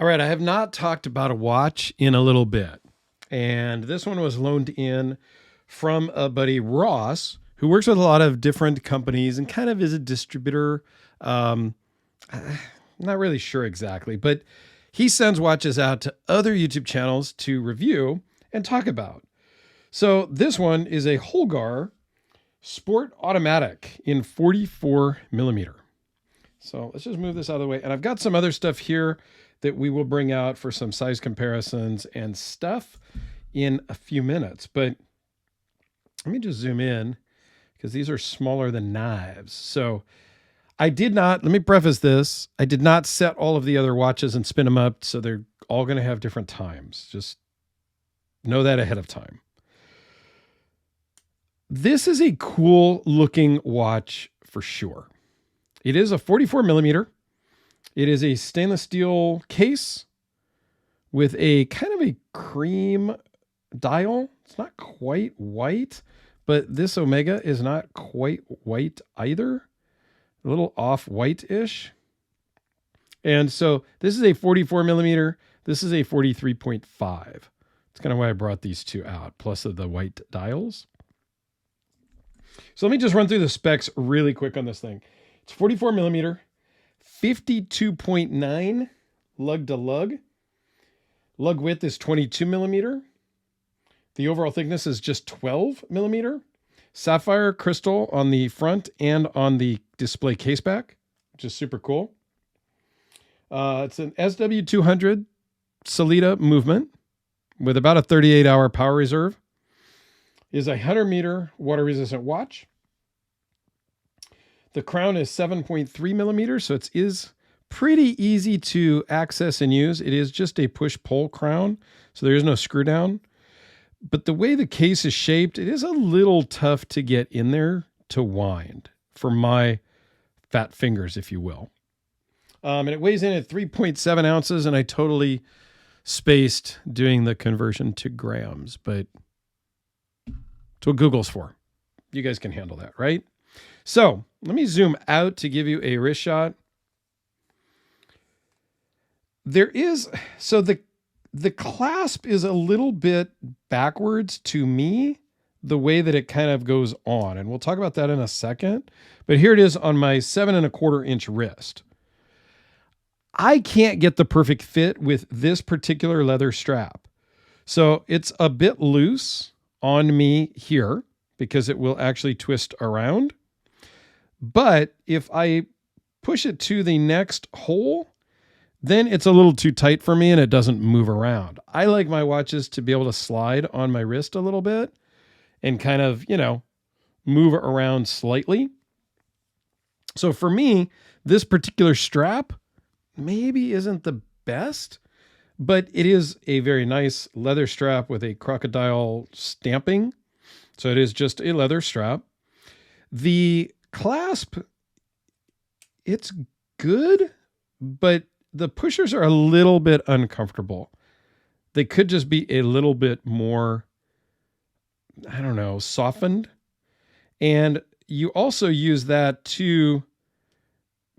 All right, I have not talked about a watch in a little bit. And this one was loaned in from a buddy, Ross, who works with a lot of different companies and kind of is a distributor. Um, not really sure exactly, but he sends watches out to other YouTube channels to review and talk about. So this one is a Holgar Sport Automatic in 44 millimeter. So let's just move this out of the way. And I've got some other stuff here that we will bring out for some size comparisons and stuff in a few minutes. But let me just zoom in because these are smaller than knives. So I did not, let me preface this. I did not set all of the other watches and spin them up. So they're all going to have different times. Just know that ahead of time. This is a cool looking watch for sure. It is a 44 millimeter. It is a stainless steel case with a kind of a cream dial. It's not quite white, but this Omega is not quite white either. A little off white-ish. And so this is a 44 millimeter. This is a 43.5. That's kind of why I brought these two out, plus of the white dials. So let me just run through the specs really quick on this thing. It's 44 millimeter, 52.9 lug to lug. Lug width is 22 millimeter. The overall thickness is just 12 millimeter. Sapphire crystal on the front and on the display case back, which is super cool. It's an SW200 Solita movement with about a 38-hour power reserve. It is a 100-meter water-resistant watch. The crown is 7.3 millimeters, so it is pretty easy to access and use. It is just a push-pull crown, so there is no screw down. But the way the case is shaped, it is a little tough to get in there to wind for my fat fingers, if you will. And it weighs in at 3.7 ounces, and I totally spaced doing the conversion to grams, but it's what Google's for. You guys can handle that, right? So let me zoom out to give you a wrist shot. There is, so the clasp is a little bit backwards to me, the way that it kind of goes on. And we'll talk about that in a second. But here it is on my 7.25 inch wrist. I can't get the perfect fit with this particular leather strap. So it's a bit loose on me here because it will actually twist around. But if I push it to the next hole, then it's a little too tight for me and it doesn't move around. I like my watches to be able to slide on my wrist a little bit and kind of, move around slightly. So for me, this particular strap maybe isn't the best, but it is a very nice leather strap with a crocodile stamping. So it is just a leather strap. The clasp, it's good, but the pushers are a little bit uncomfortable. They could just be a little bit more, softened. And you also use that to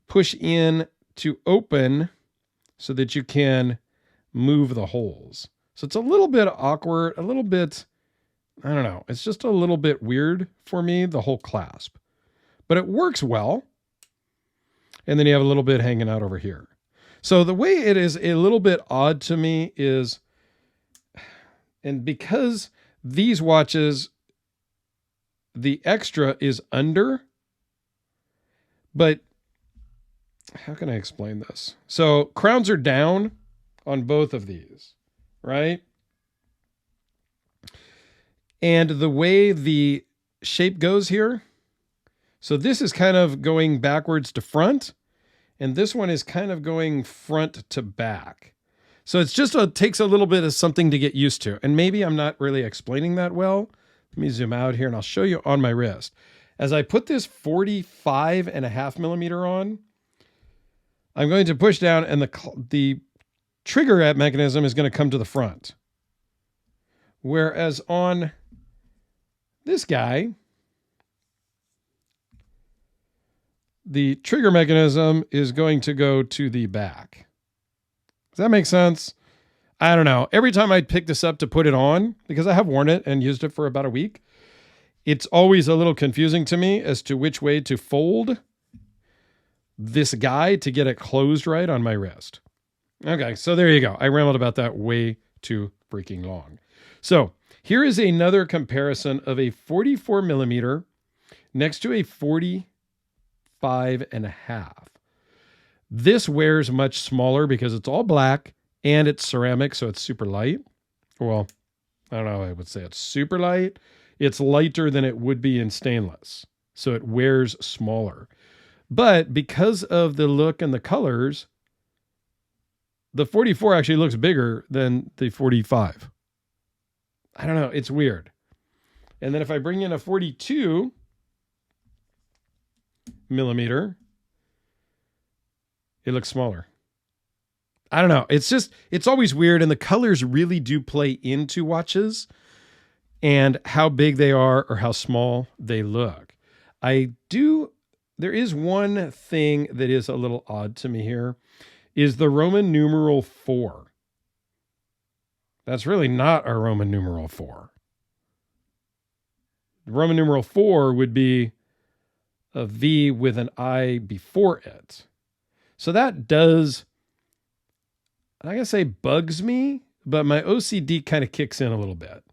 push in to open so that you can move the holes. So it's a little bit awkward, a little bit, it's just a little bit weird for me, the whole clasp. But it works well. And then you have a little bit hanging out over here. So the way it is a little bit odd to me is, and because these watches, the extra is under, but how can I explain this? So crowns are down on both of these, right? And the way the shape goes here, so this is kind of going backwards to front, and this one is kind of going front to back. So it's just takes a little bit of something to get used to. And maybe I'm not really explaining that well. Let me zoom out here and I'll show you on my wrist. As I put this 45.5 millimeter on, I'm going to push down and the trigger mechanism is going to come to the front. Whereas on this guy, the trigger mechanism is going to go to the back. Does that make sense? I don't know. Every time I pick this up to put it on, because I have worn it and used it for about a week, it's always a little confusing to me as to which way to fold this guy to get it closed right on my wrist. Okay, so there you go. I rambled about that way too freaking long. So here is another comparison of a 44 millimeter next to a 45.5. This wears much smaller because it's all black and it's ceramic, so it's super light. Well, I don't know, I would say it's super light. It's lighter than it would be in stainless, so it wears smaller. But because of the look and the colors, the 44 actually looks bigger than the 45. I don't know, it's weird. And then if I bring in a 42 millimeter, it looks smaller. I don't know. It's always weird. And the colors really do play into watches and how big they are or how small they look. There is one thing that is a little odd to me here, is the Roman numeral 4. That's really not a Roman numeral 4. The Roman numeral 4 would be a V with an I before it. So that does, I'm not going to say bugs me, but my OCD kind of kicks in a little bit.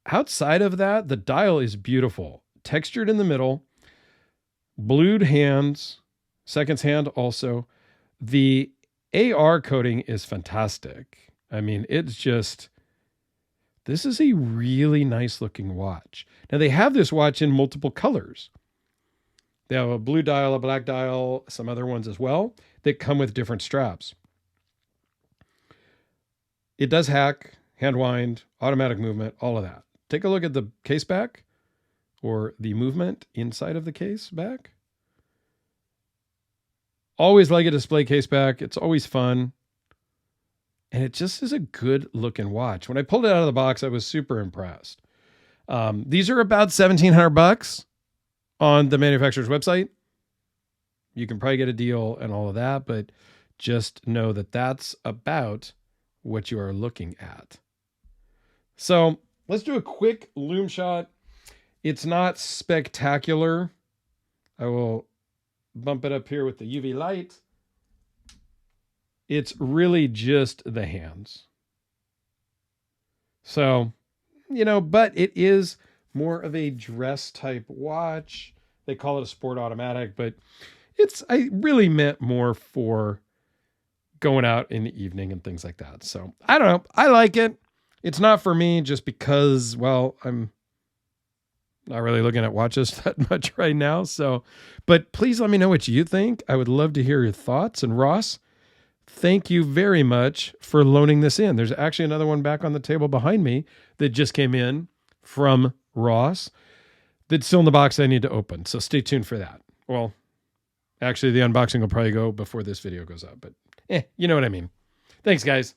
Outside of that, the dial is beautiful. Textured in the middle, blued hands, seconds hand also. The AR coating is fantastic. I mean, this is a really nice looking watch. Now they have this watch in multiple colors. They have a blue dial, a black dial, some other ones as well that come with different straps. It does hack, hand wind, automatic movement, all of that. Take a look at the case back or the movement inside of the case back. Always like a display case back. It's always fun. And it just is a good looking watch. When I pulled it out of the box, I was super impressed. These are about $1,700 on the manufacturer's website. You can probably get a deal and all of that, but just know that that's about what you are looking at. So let's do a quick lume shot. It's not spectacular. I will bump it up here with the UV light. It's really just the hands. So, but it is more of a dress type watch. They call it a sport automatic, but I really meant more for going out in the evening and things like that. So I don't know. I like it. It's not for me just because, well, I'm not really looking at watches that much right now. So, but please let me know what you think. I would love to hear your thoughts. And Ross, thank you very much for loaning this in. There's actually another one back on the table behind me that just came in from Ross that's still in the box I need to open. So stay tuned for that. Well, actually the unboxing will probably go before this video goes up, but you know what I mean. Thanks, guys.